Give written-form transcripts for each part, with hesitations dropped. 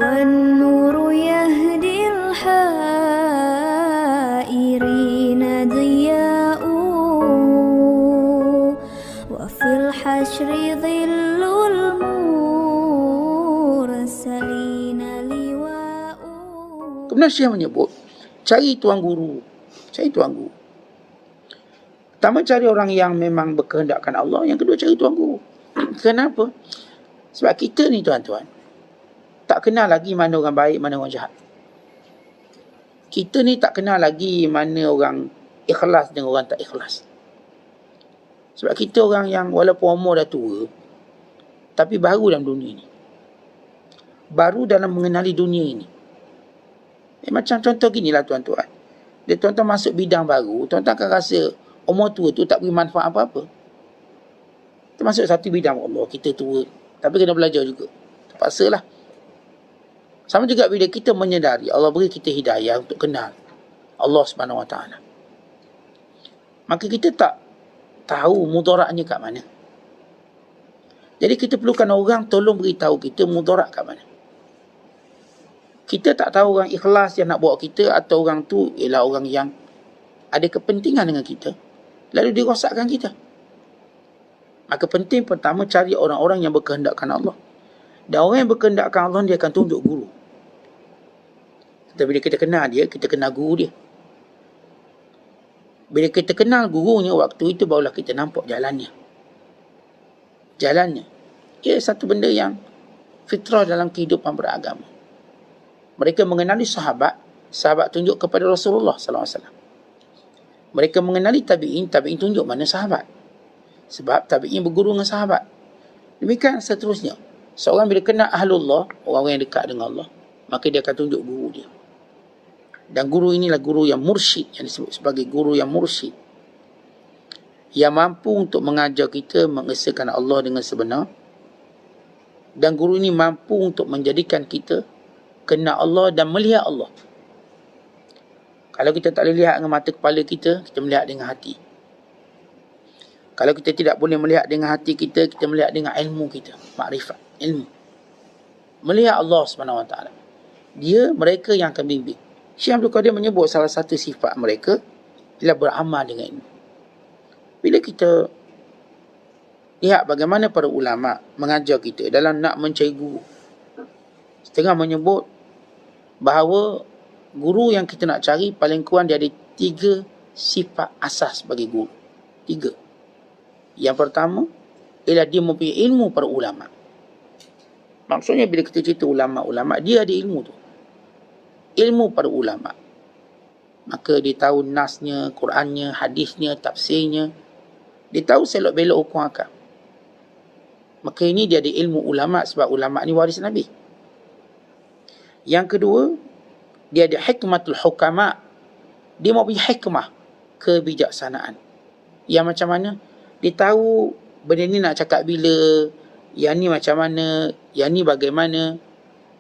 والنور يهدي الحائرين ضياء وفي الحشر ظل المرسلين لواء. Kemudian Syekh menyebut, cari tuan guru. Cari tuan guru. Pertama, cari orang yang memang berkehendakkan Allah. Yang kedua, cari tuan guru. Kenapa? Sebab kita ni tuan-tuan, tak kenal lagi mana orang baik, mana orang jahat. Kita ni tak kenal lagi mana orang ikhlas dengan orang tak ikhlas. Sebab kita orang yang walaupun umur dah tua, tapi baru dalam dunia ni. Baru dalam mengenali dunia ini. Macam contoh ginilah tuan-tuan. Dia tuan-tuan masuk bidang baru, tuan-tuan akan rasa umur tua tu tak beri manfaat apa-apa. Termasuk satu bidang, Allah kita tua, tapi kena belajar juga. Terpaksalah. Sama juga bila kita menyedari Allah beri kita hidayah untuk kenal Allah Subhanahu Wa Taala. Maka kita tak tahu mudaratnya kat mana. Jadi kita perlukan orang tolong beritahu kita mudarat kat mana. Kita tak tahu orang ikhlas yang nak bawa kita atau orang tu ialah orang yang ada kepentingan dengan kita, lalu dia rosakkan kita. Maka penting pertama cari orang-orang yang berkehendakkan Allah. Dan orang yang berkehendakkan Allah, dia akan tunjuk guru. Tapi bila kita kenal dia, kita kenal guru dia. Bila kita kenal gurunya, waktu itu barulah kita nampak jalannya. Jalannya. Ia satu benda yang fitrah dalam kehidupan beragama. Mereka mengenali sahabat, sahabat tunjuk kepada Rasulullah SAW. Mereka mengenali tabi'in, tabi'in tunjuk mana sahabat. Sebab tabi'in berguru dengan sahabat. Demikian seterusnya. Seorang bila kenal ahlullah, orang-orang yang dekat dengan Allah, maka dia akan tunjuk guru dia. Dan guru inilah guru yang mursyid, yang disebut sebagai guru yang mursyid, yang mampu untuk mengajar kita mengesahkan Allah dengan sebenar. Dan guru ini mampu untuk menjadikan kita kenal Allah dan melihat Allah. Kalau kita tak boleh lihat dengan mata kepala kita, kita melihat dengan hati. Kalau kita tidak boleh melihat dengan hati kita, kita melihat dengan ilmu kita, makrifat, ilmu. Melihat Allah SWT. Mereka yang akan bimbing. Syekh Abdul Qadir menyebut salah satu sifat mereka ialah beramal dengan ilmu. Bila kita lihat bagaimana para ulama mengajar kita dalam nak mencari guru, setengah menyebut bahawa guru yang kita nak cari paling kurang dia ada 3 sifat asas bagi guru. 3. Yang pertama ialah dia mempunyai ilmu para ulama. Maksudnya bila kita cerita ulama-ulama, dia ada ilmu tu. Ilmu para ulama. Maka dia tahu nasnya, Qurannya, hadisnya, tafsirnya. Dia tahu selok belok hukum akal. Maka ini dia ada ilmu ulama sebab ulama ni waris Nabi. Yang kedua, dia ada hikmatul hukama. Dia mempunyai hikmah, kebijaksanaan. Yang macam mana? Dia tahu benda ni nak cakap bila, yang ni macam mana, yang ni bagaimana.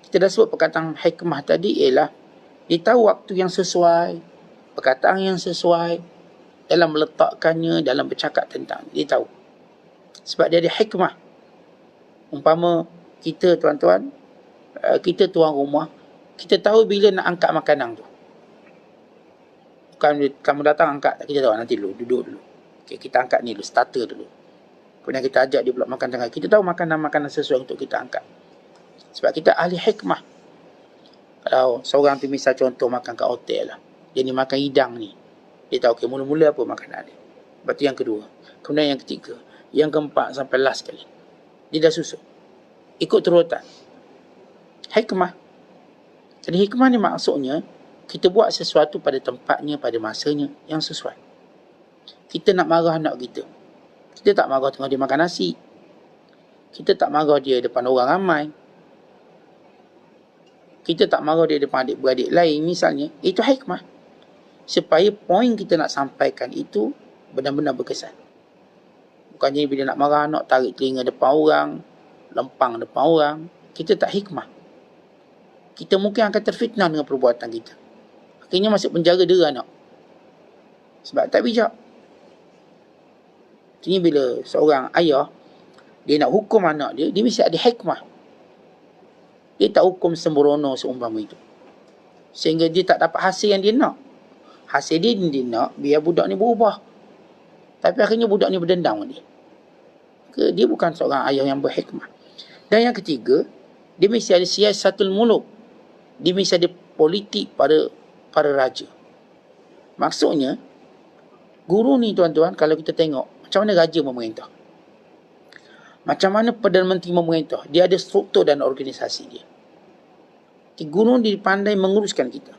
Kita dah sebut perkataan hikmah tadi ialah dia tahu waktu yang sesuai, perkataan yang sesuai dalam meletakkannya, dalam bercakap tentang. Dia tahu. Sebab dia ada hikmah. Umpama kita tuan-tuan, kita tuan rumah, kita tahu bila nak angkat makanan tu. Bukan kamu datang angkat, kita tahu nanti dulu, duduk dulu. Okay, kita angkat ni dulu, starter dulu. Kemudian kita ajak dia pula makan tengah. Kita tahu makanan-makanan sesuai untuk kita angkat. Sebab kita ahli hikmah. Kalau seorang tu misal contoh makan kat hotel lah. Dia ni makan hidang ni. Dia tahu okay, mula-mula apa makanan dia. Lepas tu yang kedua. Kemudian yang ketiga. Yang keempat sampai last sekali. Dia dah susun. Ikut turutan. Hikmah. Jadi hikmah ni maksudnya kita buat sesuatu pada tempatnya, pada masanya yang sesuai. Kita nak marah anak kita. Kita tak marah tengah dia makan nasi. Kita tak marah dia depan orang ramai. Kita tak marah dia depan adik-beradik lain misalnya. Itu hikmah. Supaya poin kita nak sampaikan itu benar-benar berkesan. Bukannya bila nak marah anak, tarik telinga depan orang, lempang depan orang. Kita tak hikmah. Kita mungkin akan terfitnah dengan perbuatan kita. Akhirnya masuk penjara dera anak. Sebab tak bijak. Ini bila seorang ayah, dia nak hukum anak dia, dia mesti ada hikmah. Dia tak hukum sembrono seumpama itu. Sehingga dia tak dapat hasil yang dia nak. Hasil dia nak biar budak ni berubah. Tapi akhirnya budak ni berdendam dengan dia. Dia bukan seorang ayah yang berhikmah. Dan yang ketiga, dia mesti ada siasatul muluk. Dia mesti ada politik para raja. Maksudnya, guru ni tuan-tuan, kalau kita tengok, macam mana raja memerintah? Macam mana Perdana Menteri memerintah? Dia ada struktur dan organisasi dia. Guru dia pandai menguruskan kita.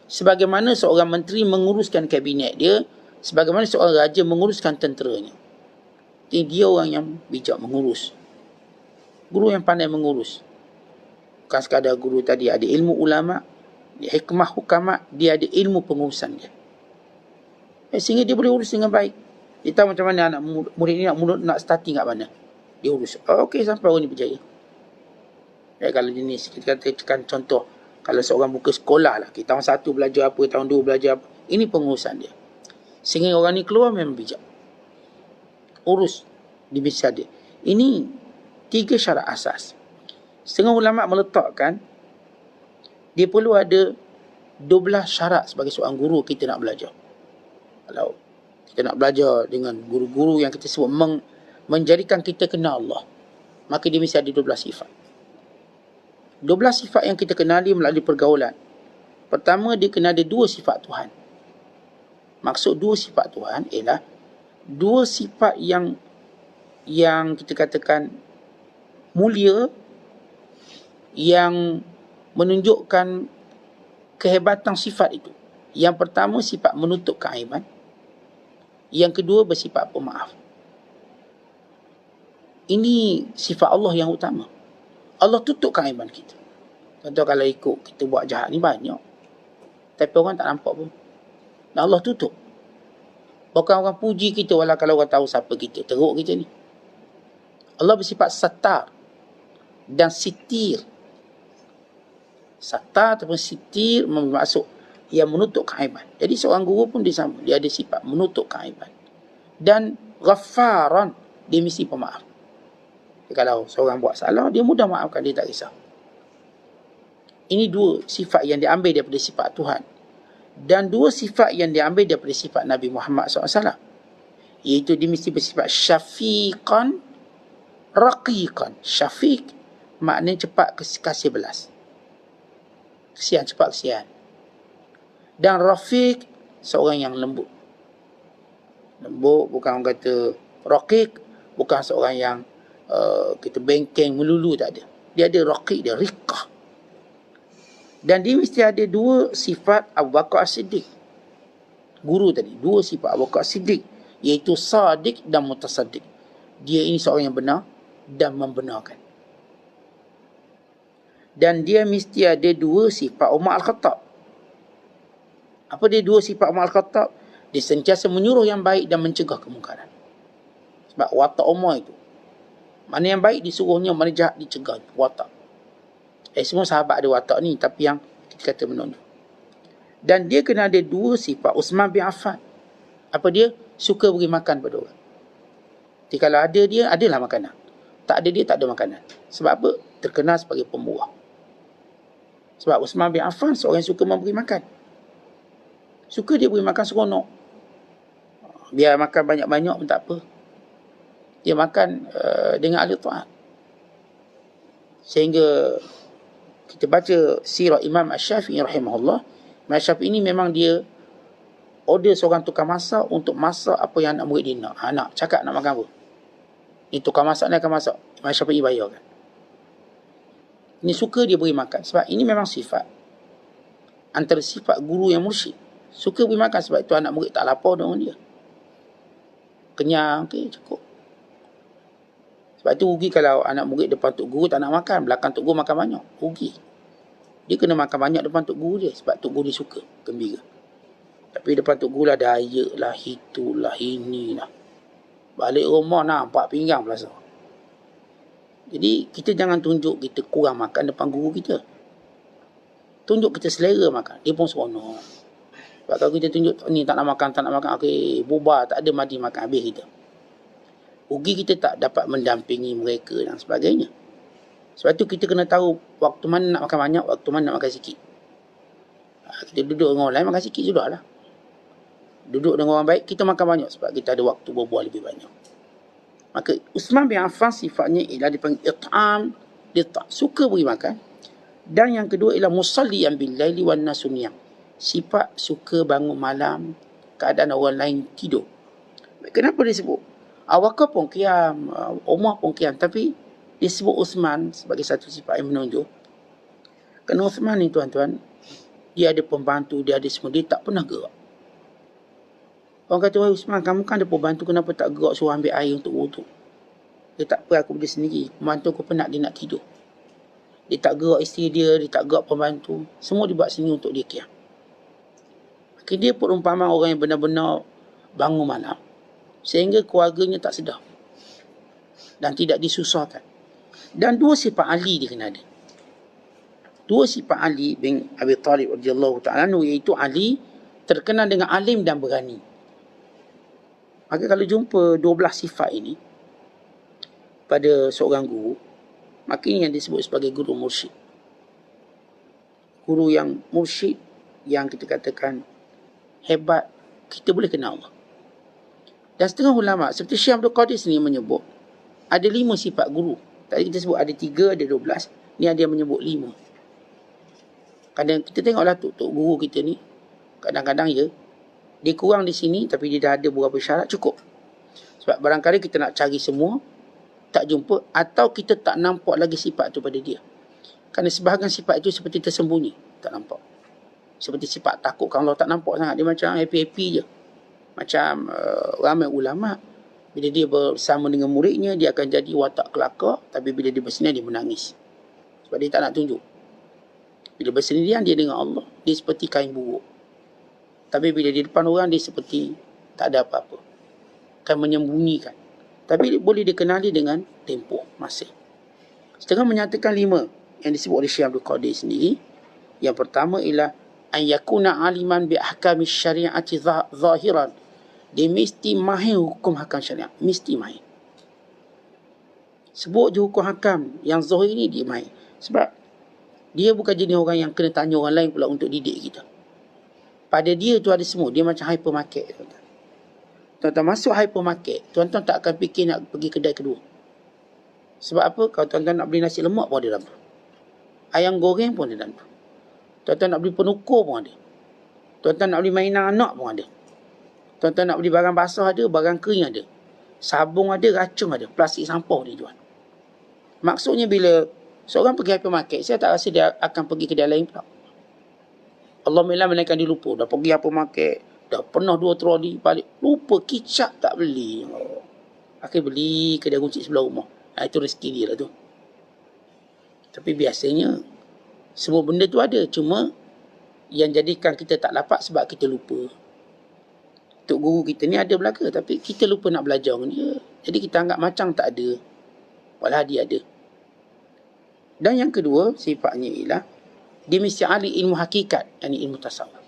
Sebagaimana seorang menteri menguruskan kabinet dia, sebagaimana seorang raja menguruskan tenteranya. Dia orang yang bijak mengurus. Guru yang pandai mengurus. Bukan sekadar guru tadi ada ilmu ulama, dia hikmah hukama, dia ada ilmu pengurusan dia. Sehingga dia boleh urus dengan baik. Dia tahu macam mana anak murid ni nak starting kat mana. Dia urus. Okey, sampai orang ni berjaya. Kalau jenis, kita katakan contoh, kalau seorang buka sekolah lah, kita tahun 1 belajar apa, tahun 2 belajar apa, ini pengurusan dia. Sehingga orang ni keluar memang bijak. Urus di bisa dia. Ini 3 syarat asas. Setengah ulama meletakkan, dia perlu ada 12 syarat sebagai seorang guru kita nak belajar. Kalau kita nak belajar dengan guru-guru yang kita sebut menjadikan kita kenal Allah, maka dia mesti ada 12 sifat. 12 sifat yang kita kenali melalui pergaulan. Pertama, dia kena ada 2 sifat Tuhan. Maksud 2 sifat Tuhan ialah 2 sifat yang kita katakan mulia, yang menunjukkan kehebatan sifat itu. Yang pertama, sifat menutup keaiban. Yang kedua, bersifat pemaaf. Ini sifat Allah yang utama. Allah tutup keaiban kita. Contoh kalau ikut kita buat jahat ni banyak, tapi orang tak nampak pun. Dan Allah tutup. Bukan orang puji kita walau kalau orang tahu siapa kita, teruk kita ni. Allah bersifat satar dan sitir. Satar ataupun sitir bermaksud yang menutup keaiban. Jadi seorang guru pun dia sama. Dia ada sifat menutup keaiban. Dan ghaffaran, dia mesti pemaaf. Kalau seorang buat salah, dia mudah maafkan, dia tak risau. Ini 2 sifat yang diambil daripada sifat Tuhan. Dan 2 sifat yang diambil daripada sifat Nabi Muhammad SAW. Iaitu dia mesti bersifat syafiqan, raqiqan. Syafiq maknanya cepat kasih belas. Kesian, cepat kesian. Dan rafiq, seorang yang lembut. Lembut, bukan orang kata raqiq, bukan seorang yang kita bengkeng melulu, tak ada. Dia ada raqiq, dia riqah. Dan dia mesti ada 2 sifat Abu Bakar As-Siddiq. Guru tadi, 2 sifat Abu Bakar As-Siddiq, iaitu sadiq dan mutasaddiq. Dia ini seorang yang benar dan membenarkan. Dan dia mesti ada 2 sifat Umar Al-Khattab. Apa dia 2 sifat Umar Al-Khattab? Dia sentiasa menyuruh yang baik dan mencegah kemungkaran. Sebab watak Umar itu, mana yang baik disuruhnya, mana jahat dicegah. Watak. Semua sahabat ada watak ni, tapi yang kita kata menonjol. Dan dia kena ada 2 sifat Uthman bin Affan. Apa dia? Suka beri makan pada orang. Jadi kalau ada dia, adalah makanan. Tak ada dia, tak ada makanan. Sebab apa? Terkenal sebagai pembuah. Sebab Uthman bin Affan seorang yang suka memberi makan. Suka dia beri makan seronok. Biar makan banyak-banyak pun tak apa. Dia makan dengan ahli ta'at. Sehingga kita baca sirah Imam Asy-Syafi'i rahimahullah. Imam Asy-Syafi'i ini memang dia order seorang tukang masak untuk masak apa yang anak murid dia nak. Nak cakap nak makan apa. Ini tukang masak ni akan masak. Imam Asy-Syafi'i bayarkan. Ini suka dia beri makan. Sebab ini memang sifat. Antara sifat guru yang mursyid. Suka beri makan sebab itu anak murid tak lapar dengan dia. Kenyang, okey, cukup. Sebab itu rugi kalau anak murid depan tok guru tak nak makan. Belakang tok guru makan banyak. Rugi. Dia kena makan banyak depan tok guru dia. Sebab tok guru dia suka. Gembira. Tapi depan tok guru lah ada air lah, itulah, inilah. Balik rumah nampak pinggang belasah. Jadi kita jangan tunjuk kita kurang makan depan guru kita. Tunjuk kita selera makan. Dia pun seronok. Sebab kalau kita tunjuk ni tak nak makan, okey, bubar, tak ada mandi makan, habis kita. Rugi kita tak dapat mendampingi mereka dan sebagainya. Sebab tu kita kena tahu waktu mana nak makan banyak, waktu mana nak makan sikit. Kita duduk dengan orang lain makan sikit sudah lah. Duduk dengan orang baik, kita makan banyak sebab kita ada waktu berbual lebih banyak. Maka Uthman bin Affan sifatnya ialah dipanggil it'am, dia tak suka beri makan. Dan yang kedua ialah musalliyan bil laili wan nasu niyam. Sifat suka bangun malam, keadaan orang lain tidur. Kenapa dia sebut? Awakah pun qiyam, Umar pun qiyam, tapi dia sebut Uthman sebagai satu sifat yang menunjuk. Kerana Uthman ni tuan-tuan, dia ada pembantu, dia ada semua, dia tak pernah gerak. Orang kata, wahai Uthman, kamu kan ada pembantu, kenapa tak gerak suruh ambil air untuk wuduk? Dia tak apa, aku boleh sendiri. Pembantu aku penat, dia nak tidur. Dia tak gerak isteri dia tak gerak pembantu. Semua dibuat sendiri untuk dia qiyam. Maka dia perumpamaan orang yang benar-benar bangun malam, sehingga keluarganya tak sedar dan tidak disusahkan. Dan dua sifat Ali dia kena ada. Dua sifat Ali bin Abi Talib radhiyallahu ta'ala anhu, iaitu Ali terkenal dengan alim dan berani. Maka kalau jumpa 12 sifat ini pada seorang guru, maka ini yang disebut sebagai guru mursyid. Guru yang mursyid, yang kita katakan hebat, kita boleh kenal Allah. Dan setengah ulama seperti Syekh Abdul Qadir sendiri menyebut ada 5 sifat guru. Tadi kita sebut ada 3, ada 12. Ni ada yang menyebut 5. Kadang kita tengoklah tok guru kita ni, kadang-kadang dia kurang di sini, tapi dia dah ada beberapa syarat cukup. Sebab barangkali kita nak cari semua, tak jumpa, atau kita tak nampak lagi sifat tu pada dia. Kerana sebahagian sifat itu seperti tersembunyi, tak nampak. Seperti sifat takut kan Allah, tak nampak sangat. Dia macam happy-happy je. Macam ramai ulama, bila dia bersama dengan muridnya, dia akan jadi watak kelakar, tapi bila dia bersendirian, dia menangis. Sebab dia tak nak tunjuk. Bila bersendirian, dia dengan Allah, dia seperti kain buruk. Tapi bila di depan orang, dia seperti tak ada apa-apa. Kan menyembunyikan. Tapi boleh dikenali dengan tempoh masa. Setengah menyatakan 5 yang disebut oleh Syekh Abdul Qadir sendiri. Yang pertama ialah an yakuna aliman bi ahkami syariati zahiran. Dia mesti mahir hukum hakam syariat. Mesti mahir. Sebut je hukum hakam yang zahir ni, dia mahir. Sebab dia bukan jenis orang yang kena tanya orang lain pula untuk didik kita. Pada dia tu ada semua. Dia macam hypermarket. Tuan-tuan masuk hypermarket, tuan-tuan tak akan fikir nak pergi kedai kedua. Sebab apa? Kalau tuan-tuan nak beli nasi lemak pun ada dalam tu. Ayam goreng pun ada dalam tu. Tuan-tuan nak beli penukur pun ada. Tuan-tuan nak beli mainan anak pun ada. Tuan-tuan nak beli barang basah ada, barang kering ada. Sabung ada, racun ada, plastik sampah dia jual. Maksudnya bila seorang pergi hypermarket, saya tak rasa dia akan pergi kedai lain pula. Allah menaikkan dia lupa. Dah pergi hypermarket, dah pernah 2 troli, balik lupa, kicap tak beli. Akhir beli kedai kunci sebelah rumah. Itu rezeki dia lah tu. Tapi biasanya semua benda tu ada, cuma yang jadikan kita tak dapat sebab kita lupa. Tok guru kita ni ada belaka, tapi kita lupa nak belajar dengan dia. Jadi kita anggap macam tak ada, walau dia ada. Dan yang kedua sifatnya ialah dia mesti ahli ilmu hakikat, yakni ilmu tasawuf.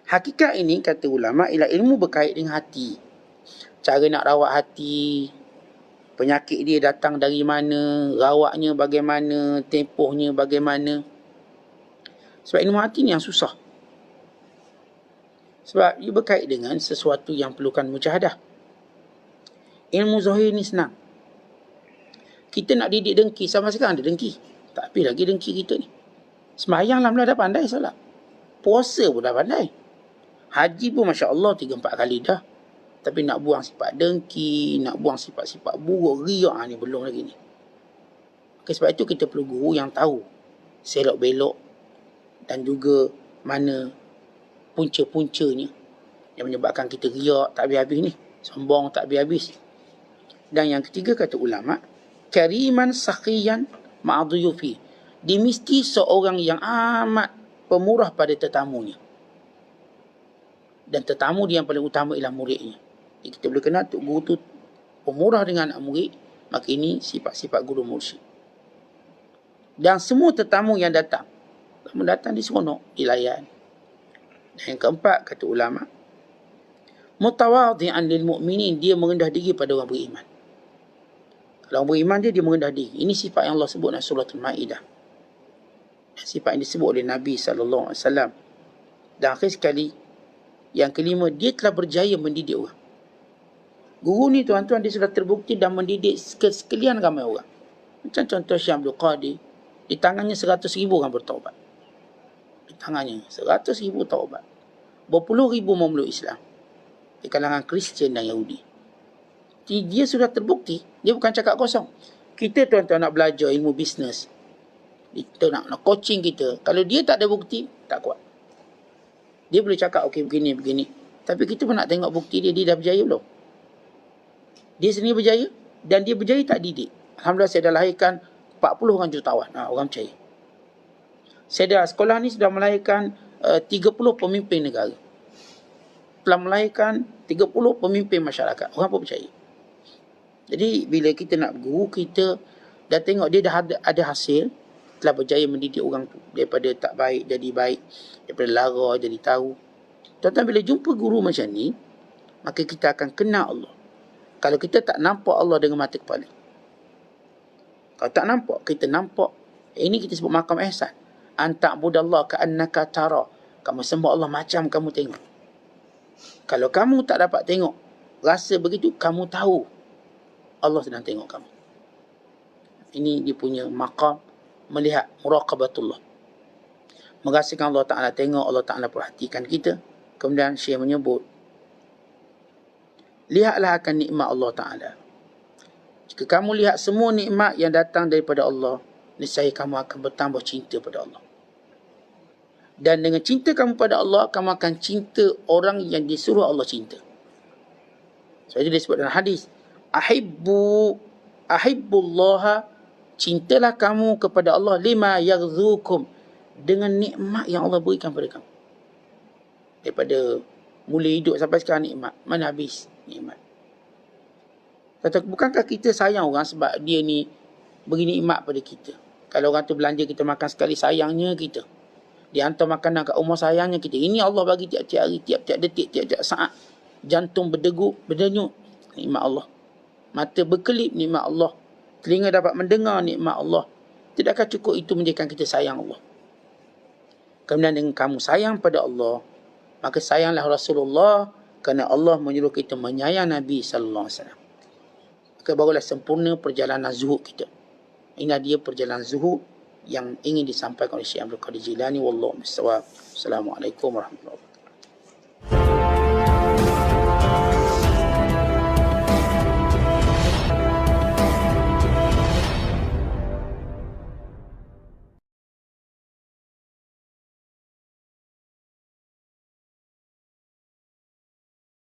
Hakikat ini kata ulama ialah ilmu berkait dengan hati. Cara nak rawat hati, penyakit dia datang dari mana, rawatnya bagaimana, tempohnya bagaimana. Sebab ilmu hati ni yang susah. Sebab ia berkait dengan sesuatu yang perlukan mujahadah. Ilmu zahir ni senang. Kita nak didik dengki, sama sekarang ada dengki. Tak habis lagi dengki kita ni. Sembahyang lah dah pandai salat. Puasa pun dah pandai. Haji pun Masya Allah 3-4 kali dah. Tapi nak buang sifat dengki, nak buang sifat-sifat buruk, riak ni belum lagi ni. Okay, sebab itu kita perlu guru yang tahu selok belok dan juga mana punca-puncanya yang menyebabkan kita riak tak habis-habis ni, sombong tak habis-habis. Dan yang ketiga kata ulama, kariman sakhiyan ma'aduyufi. Dia mesti seorang yang amat pemurah pada tetamunya. Dan tetamu dia yang paling utama ialah muridnya. Jadi kita boleh kenal tu guru tu pemurah dengan anak murid, maka ini sifat-sifat guru mursyid. Dan semua tetamu yang datang, diseronok, dilayan. Dan yang keempat kata ulama, mutawadhi'an lil mu'minin, dia merendah diri pada orang beriman. Kalau beriman dia merendah diri. Ini sifat yang Allah sebut dalam surah Al-Ma'idah. Sifat yang disebut oleh Nabi SAW. Dan akhir sekali, yang kelima, dia telah berjaya mendidik orang. Guru ni tuan-tuan, dia sudah terbukti dan mendidik sekalian ramai orang. Macam contoh Syekh Abdul Qadir, di tangannya 100,000 orang bertaubat. Di tangannya 100,000 taubat. Berpuluh ribu memeluk Islam di kalangan Kristian dan Yahudi. Dia sudah terbukti. Dia bukan cakap kosong. Kita tuan-tuan nak belajar ilmu bisnes, kita nak coaching kita, kalau dia tak ada bukti, tak kuat. Dia boleh cakap okey begini. Tapi kita pun nak tengok bukti dia dah berjaya belum. Dia sendiri berjaya, dan dia berjaya tak didik. Alhamdulillah saya dah lahirkan 40 orang jutawan. Orang percaya. Saya dah sekolah ni sudah melahirkan 30 pemimpin negara. Telah melahirkan 30 pemimpin masyarakat. Orang pun percaya. Jadi bila kita nak guru, kita dah tengok dia dah ada hasil, telah berjaya mendidik orang tu daripada tak baik jadi baik, daripada lara jadi tahu. Tuan-tuan, bila jumpa guru macam ni, maka kita akan kenal Allah. Kalau kita tak nampak Allah dengan mata kepala. Kalau tak nampak, kita nampak. Ini kita sebut maqam ihsan. Anta'budallah ka'annaka tara. Kamu sembah Allah macam kamu tengok. Kalau kamu tak dapat tengok, rasa begitu, kamu tahu Allah sedang tengok kamu. Ini dia punya maqam melihat muraqabatullah. Merasakan Allah Ta'ala tengok, Allah Ta'ala perhatikan kita. Kemudian Syekh menyebut, lihatlah akan nikmat Allah Ta'ala. Jika kamu lihat semua nikmat yang datang daripada Allah, niscaya kamu akan bertambah cinta pada Allah. Dan dengan cinta kamu pada Allah, kamu akan cinta orang yang disuruh Allah cinta. So itu disebut dalam hadis, ahibbullaha, cintalah kamu kepada Allah, lima yaghzukum, dengan nikmat yang Allah berikan pada kamu. Daripada mulai hidup sampai sekarang nikmat, mana habis nikmat. Bukankah kita sayang orang sebab dia ni beri nikmat pada kita? Kalau orang tu belanja kita makan sekali, sayangnya kita. Dia hantar makanan kat rumah, sayangnya kita. Ini Allah bagi tiap-tiap hari, tiap-tiap detik, tiap-tiap saat. Jantung berdenyut, nikmat Allah. Mata berkelip, nikmat Allah. Telinga dapat mendengar, nikmat Allah. Tidakkah cukup itu menjadikan kita sayang Allah? Kemudian dengan kamu sayang pada Allah, maka sayanglah Rasulullah, kerana Allah menyuruh kita menyayang Nabi SAW. Maka barulah sempurna perjalanan zuhud kita. Inilah dia perjalanan zuhud yang ingin disampaikan oleh Syekh Abdul Qadir Jilani. Wallahu a'lam. Assalamualaikum warahmatullahi wabarakatuh.